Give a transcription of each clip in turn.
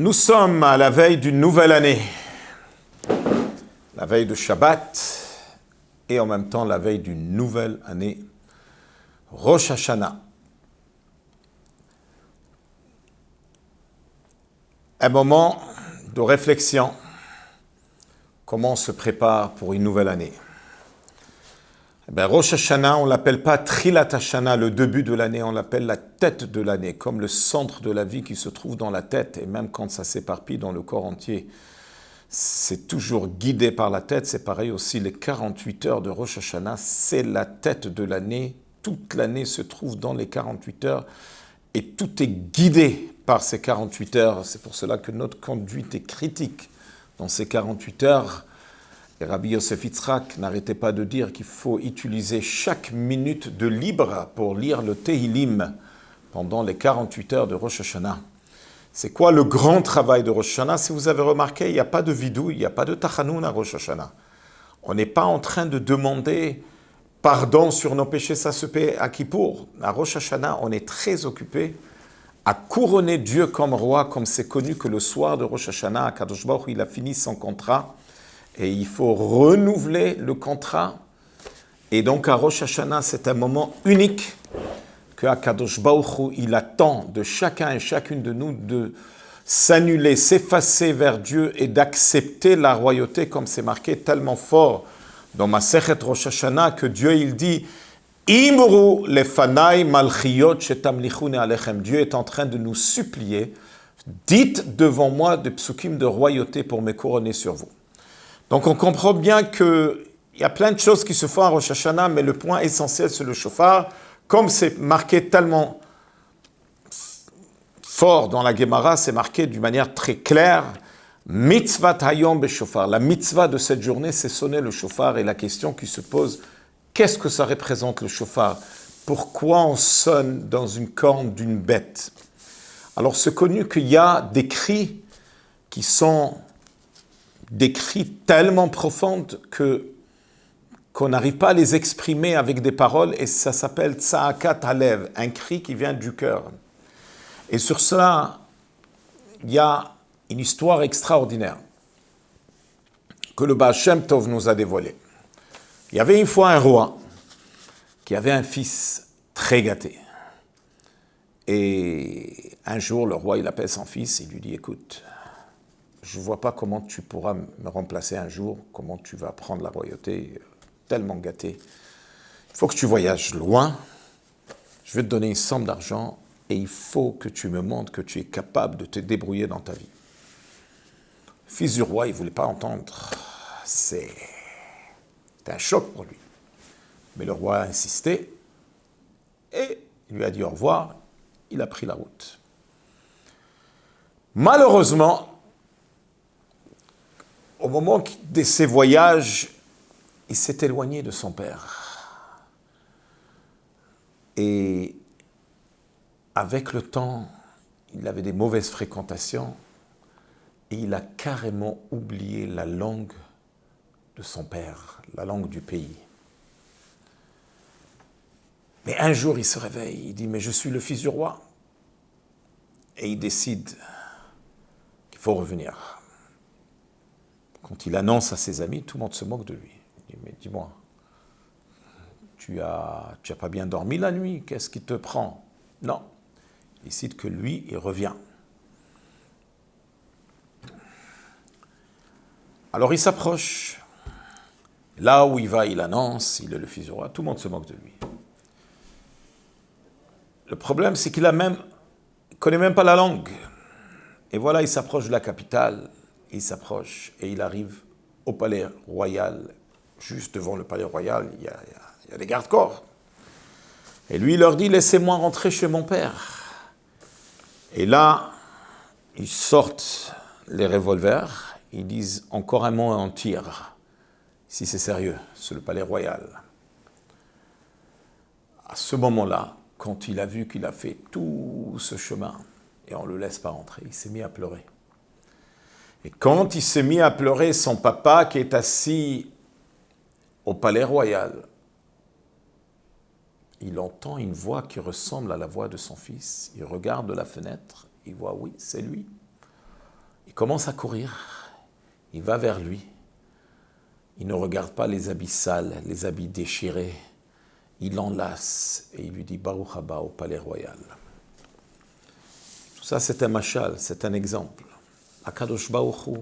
Nous sommes à la veille d'une nouvelle année, la veille de Shabbat et en même temps la veille d'une nouvelle année, Rosh Hashanah. Un moment de réflexion, comment on se prépare pour une nouvelle année. Rosh Hashanah, on ne l'appelle pas Trilat Hashanah, le début de l'année, on l'appelle la tête de l'année, comme le centre de la vie qui se trouve dans la tête, et même quand ça s'éparpille dans le corps entier, c'est toujours guidé par la tête. C'est pareil aussi, les 48 heures de Rosh Hashanah, c'est la tête de l'année. Toute l'année se trouve dans les 48 heures, et tout est guidé par ces 48 heures. C'est pour cela que notre conduite est critique dans ces 48 heures. Et Rabbi Yosef Yitzhak n'arrêtait pas de dire qu'il faut utiliser chaque minute de libre pour lire le Tehillim pendant les 48 heures de Rosh Hashanah. C'est quoi le grand travail de Rosh Hashanah? Si vous avez remarqué, il n'y a pas de vidouille, il n'y a pas de tachanoun à Rosh Hashanah. On n'est pas en train de demander pardon sur nos péchés, ça se paie à Kippour. À Rosh Hashanah, on est très occupé à couronner Dieu comme roi, comme c'est connu que le soir de Rosh Hashanah, Akadosh Baruch Hu, il a fini son contrat. Et il faut renouveler le contrat. Et donc à Rosh Hashanah, c'est un moment unique que Akadosh Baruch Hu, il attend de chacun et chacune de nous de s'annuler, s'effacer vers Dieu et d'accepter la royauté, comme c'est marqué tellement fort dans Masechet Rosh Hashanah, que Dieu il dit Imru lefanai malchiyot shetamlichune alechem. Dieu est en train de nous supplier, dites devant moi des psukim de royauté pour me couronner sur vous. Donc on comprend bien qu'il y a plein de choses qui se font à Rosh Hashanah, mais le point essentiel c'est le shofar. Comme c'est marqué tellement fort dans la Gemara, c'est marqué d'une manière très claire, mitzvah hayom beshofar. La mitzvah de cette journée, c'est sonner le shofar. Et la question qui se pose, qu'est-ce que ça représente le shofar? Pourquoi on sonne dans une corne d'une bête? Alors c'est connu qu'il y a des cris qui sont des cris tellement profonds qu'on n'arrive pas à les exprimer avec des paroles, et ça s'appelle Tsa'akat Halev, un cri qui vient du cœur. Et sur cela, il y a une histoire extraordinaire que le Baal Shem Tov nous a dévoilée. Il y avait une fois un roi qui avait un fils très gâté. Et un jour, le roi, il appelle son fils et il lui dit « Écoute, je ne vois pas comment tu pourras me remplacer un jour, comment tu vas prendre la royauté, tellement gâté. Il faut que tu voyages loin, je vais te donner une somme d'argent et il faut que tu me montres que tu es capable de te débrouiller dans ta vie. » Le fils du roi, il ne voulait pas entendre. C'était un choc pour lui. Mais le roi a insisté et il lui a dit au revoir. Il a pris la route. Malheureusement, au moment de ses voyages, il s'est éloigné de son père. Et avec le temps, il avait des mauvaises fréquentations et il a carrément oublié la langue de son père, la langue du pays. Mais un jour, il se réveille, il dit « Mais je suis le fils du roi ». Et il décide qu'il faut revenir. Quand il annonce à ses amis, tout le monde se moque de lui. Il dit « Mais dis-moi, tu as pas bien dormi la nuit, qu'est-ce qui te prend ?» Non, il décide que lui, il revient. Alors il s'approche. Là où il va, il annonce, il est le fils du roi, tout le monde se moque de lui. Le problème, c'est qu'il ne connaît même pas la langue. Et voilà, il s'approche de la capitale, il s'approche et il arrive au palais royal. Juste devant le palais royal, il y a des gardes-corps. Et lui, il leur dit, laissez-moi rentrer chez mon père. Et là, ils sortent les revolvers, ils disent, encore un mot et on tire. Si c'est sérieux, c'est le palais royal. À ce moment-là, quand il a vu qu'il a fait tout ce chemin, et on ne le laisse pas rentrer, il s'est mis à pleurer. Et quand il s'est mis à pleurer, son papa qui est assis au palais royal, il entend une voix qui ressemble à la voix de son fils. Il regarde de la fenêtre, il voit, oui, c'est lui. Il commence à courir, il va vers lui, il ne regarde pas les habits sales, les habits déchirés, il l'enlace et il lui dit « Baruch haba au palais royal ». Tout ça c'est un machal, c'est un exemple. Akadosh Baruch Hu,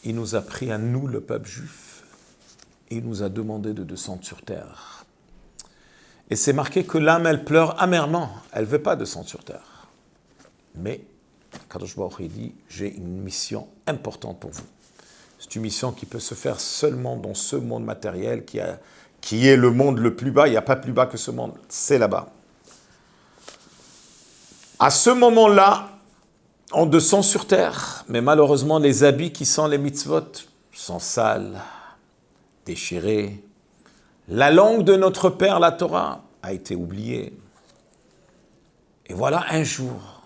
il nous a pris à nous, le peuple juif, et il nous a demandé de descendre sur terre. Et c'est marqué que l'âme, elle pleure amèrement, elle ne veut pas descendre sur terre. Mais Akadosh Baruch Hu dit, j'ai une mission importante pour vous. C'est une mission qui peut se faire seulement dans ce monde matériel qui est le monde le plus bas. Il n'y a pas plus bas que ce monde, c'est là-bas. À ce moment-là, on descend sur terre, mais malheureusement, les habits qui sont les mitzvot sont sales, déchirés. La langue de notre Père, la Torah, a été oubliée. Et voilà, un jour,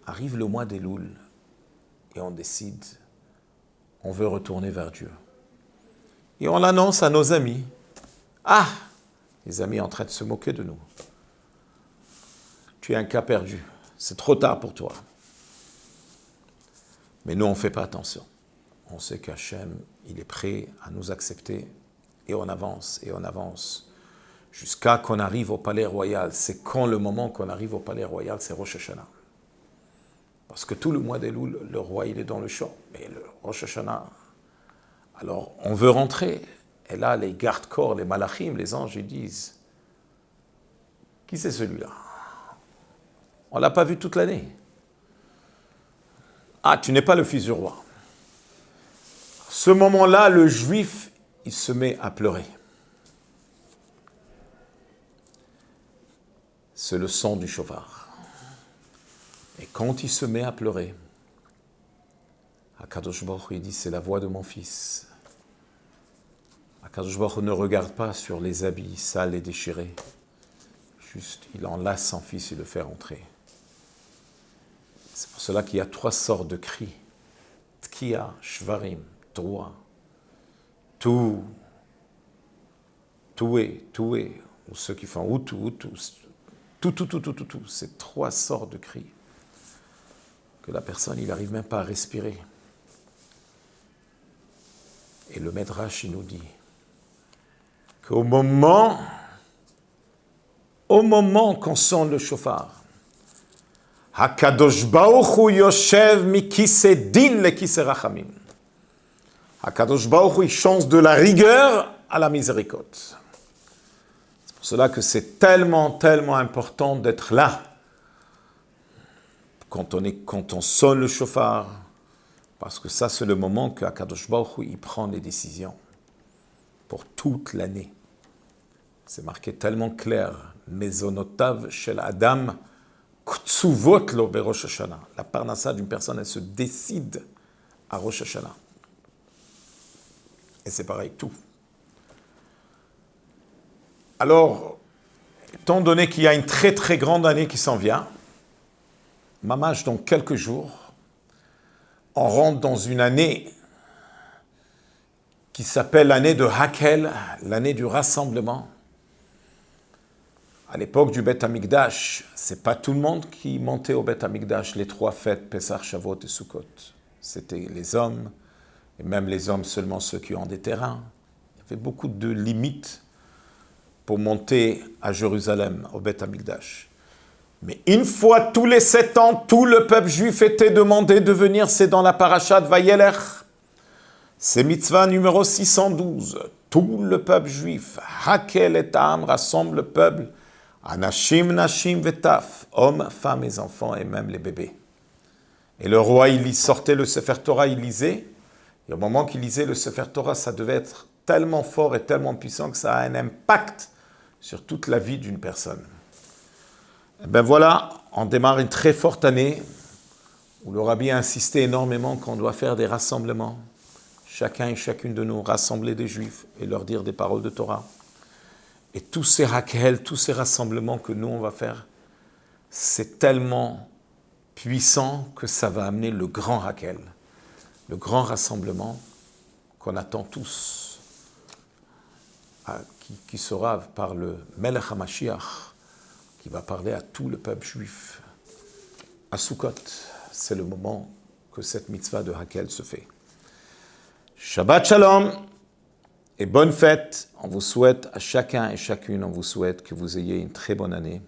arrive le mois d'Elul, et on décide, on veut retourner vers Dieu. Et on l'annonce à nos amis. Ah, les amis sont en train de se moquer de nous. Tu es un cas perdu, c'est trop tard pour toi. Mais nous, on ne fait pas attention. On sait qu'Hachem, il est prêt à nous accepter. Et on avance, jusqu'à qu'on arrive au palais royal. C'est quand le moment qu'on arrive au palais royal, c'est Rosh Hashanah. Parce que tout le mois d'Elul, le roi, il est dans le champ. Mais le Rosh Hashanah, alors on veut rentrer. Et là, les gardes-corps, les malachim, les anges, ils disent, qui c'est celui-là? On ne l'a pas vu toute l'année. Ah, tu n'es pas le fils du roi. Ce moment-là, le juif, il se met à pleurer. C'est le son du shofar. Et quand il se met à pleurer, Akadosh Baruch Hu, il dit, c'est la voix de mon fils. Akadosh Baruch Hu ne regarde pas sur les habits sales et déchirés. Juste, il enlace son fils et le fait rentrer. C'est pour cela qu'il y a 3 sortes de cris. Tkia, Shvarim, Troua. Tout, ou ceux qui font Outou, tout. C'est 3 sortes de cris que la personne, il n'arrive même pas à respirer. Et le Midrash, il nous dit qu'au moment qu'on sonne le shofar, Hakadosh Baruch Hu yoshev mikise din lekise rachamim. Hakadosh Baruch Hu, il change de la rigueur à la miséricorde. C'est pour cela que c'est tellement important d'être là. Quand on sonne le shofar, parce que ça c'est le moment que Hakadosh Baruch Hu, il prend les décisions pour toute l'année. C'est marqué tellement clair. Mezonotav shel Adam ktsuvot lo berosh Hashanah. La parnassa d'une personne, elle se décide à Rosh Hashanah. Et c'est pareil, tout. Alors, étant donné qu'il y a une très grande année qui s'en vient, Mamash, dans quelques jours, on rentre dans une année qui s'appelle l'année de Hakel, l'année du rassemblement. À l'époque du Beth Amikdash, c'est pas tout le monde qui montait au Beth Amikdash les 3 fêtes, Pesach, Shavuot et Sukkot. C'était les hommes, et même les hommes seulement ceux qui ont des terrains. Il y avait beaucoup de limites pour monter à Jérusalem, au Beth Amikdash. Mais une fois tous les 7 ans, tout le peuple juif était demandé de venir, c'est dans la parasha de Vayelech. C'est mitzvah numéro 612. Tout le peuple juif, Hakel et Ta'am, rassemble le peuple, Anashim, Nashim, Vetaf, hommes, femmes et enfants, et même les bébés. Et le roi, il sortait le Sefer Torah, il lisait. Et au moment qu'il lisait le Sefer Torah, ça devait être tellement fort et tellement puissant que ça a un impact sur toute la vie d'une personne. Et ben voilà, on démarre une très forte année où le Rabbi a insisté énormément qu'on doit faire des rassemblements. Chacun et chacune de nous rassembler des Juifs et leur dire des paroles de Torah. Et tous ces hakel, tous ces rassemblements que nous on va faire, c'est tellement puissant que ça va amener le grand hakel, le grand rassemblement qu'on attend tous, qui sera par le Melech HaMashiach, qui va parler à tout le peuple juif. À Sukkot, c'est le moment que cette mitzvah de Hakel se fait. Shabbat Shalom et bonne fête. On vous souhaite à chacun et chacune, on vous souhaite que vous ayez une très bonne année.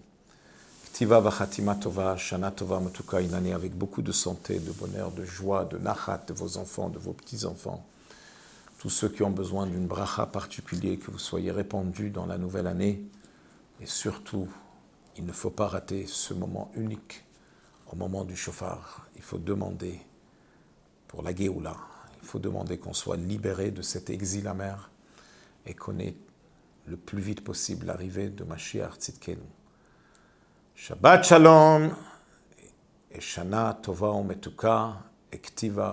Ktiva vachatima tova, shana tova matuka, une année avec beaucoup de santé, de bonheur, de joie, de nachat de vos enfants, de vos petits-enfants. Tous ceux qui ont besoin d'une bracha particulière, que vous soyez répandus dans la nouvelle année. Et surtout, il ne faut pas rater ce moment unique, au moment du shofar. Il faut demander pour la Géoula, il faut demander qu'on soit libéré de cet exil amer et qu'on ait le plus vite possible l'arrivée de Mashiach Tzidkenu. Shabbat Shalom et Shana Tova Umetuka et Ktiva